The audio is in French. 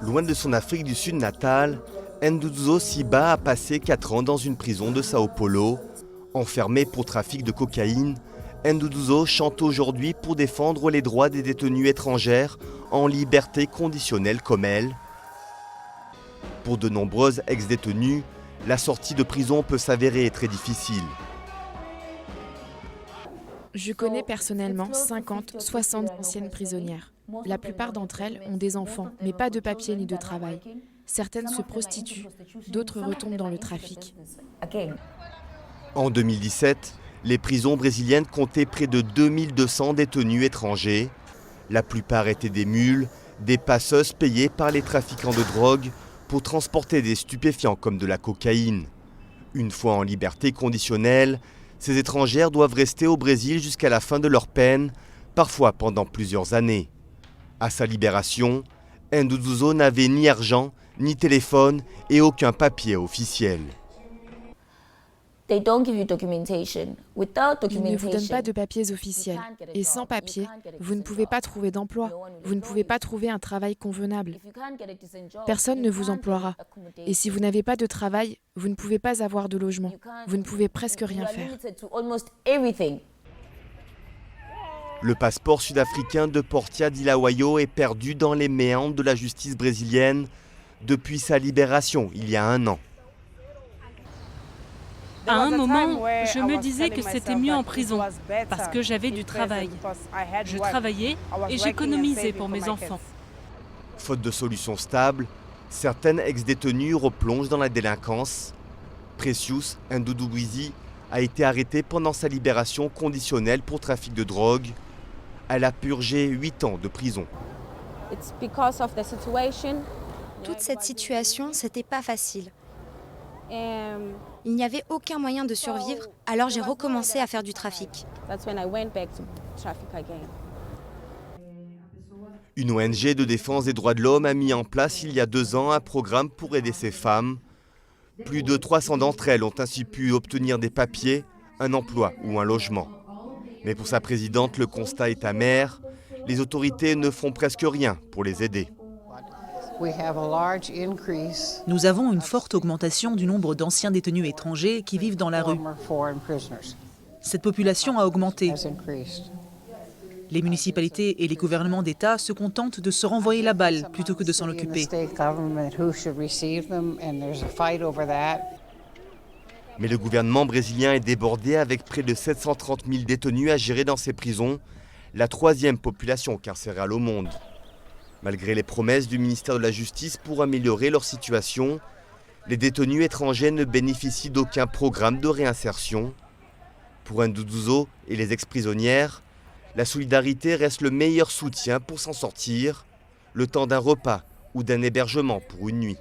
Loin de son Afrique du Sud natale, Nduduzo Siba a passé 4 ans dans une prison de Sao Paulo. Enfermé pour trafic de cocaïne, Nduduzo chante aujourd'hui pour défendre les droits des détenues étrangères en liberté conditionnelle comme elle. Pour de nombreuses ex-détenues, la sortie de prison peut s'avérer très difficile. Je connais personnellement 50, 60 anciennes prisonnières. La plupart d'entre elles ont des enfants, mais pas de papier ni de travail. Certaines se prostituent, d'autres retombent dans le trafic. En 2017, les prisons brésiliennes comptaient près de 2200 détenus étrangers. La plupart étaient des mules, des passeuses payées par les trafiquants de drogue pour transporter des stupéfiants comme de la cocaïne. Une fois en liberté conditionnelle, ces étrangères doivent rester au Brésil jusqu'à la fin de leur peine, parfois pendant plusieurs années. À sa libération, Nduduzo n'avait ni argent, ni téléphone et aucun papier officiel. Ils ne vous donnent pas de papiers officiels. Et sans papier, vous ne pouvez pas trouver d'emploi. Vous ne pouvez pas trouver un travail convenable. Personne ne vous emploiera. Et si vous n'avez pas de travail, vous ne pouvez pas avoir de logement. Vous ne pouvez presque rien faire. Le passeport sud-africain de Portia Dilawayo est perdu dans les méandres de la justice brésilienne depuis sa libération il y a 1 an. À un moment, je me disais que c'était mieux en prison parce que j'avais du travail. Je travaillais et j'économisais pour mes enfants. Faute de solution stable, certaines ex-détenues replongent dans la délinquance. Precious Ndudubwizi a été arrêtée pendant sa libération conditionnelle pour trafic de drogue. Elle a purgé 8 ans de prison. Toute cette situation, c'était pas facile. Il n'y avait aucun moyen de survivre, alors j'ai recommencé à faire du trafic. Une ONG de défense des droits de l'homme a mis en place il y a 2 ans un programme pour aider ces femmes. Plus de 300 d'entre elles ont ainsi pu obtenir des papiers, un emploi ou un logement. Mais pour sa présidente, le constat est amer. Les autorités ne font presque rien pour les aider. Nous avons une forte augmentation du nombre d'anciens détenus étrangers qui vivent dans la rue. Cette population a augmenté. Les municipalités et les gouvernements d'État se contentent de se renvoyer la balle plutôt que de s'en occuper. Mais le gouvernement brésilien est débordé avec près de 730 000 détenus à gérer dans ses prisons, la 3e population carcérale au monde. Malgré les promesses du ministère de la Justice pour améliorer leur situation, les détenus étrangers ne bénéficient d'aucun programme de réinsertion. Pour Nduduzo et les ex-prisonnières, la solidarité reste le meilleur soutien pour s'en sortir, le temps d'un repas ou d'un hébergement pour une nuit.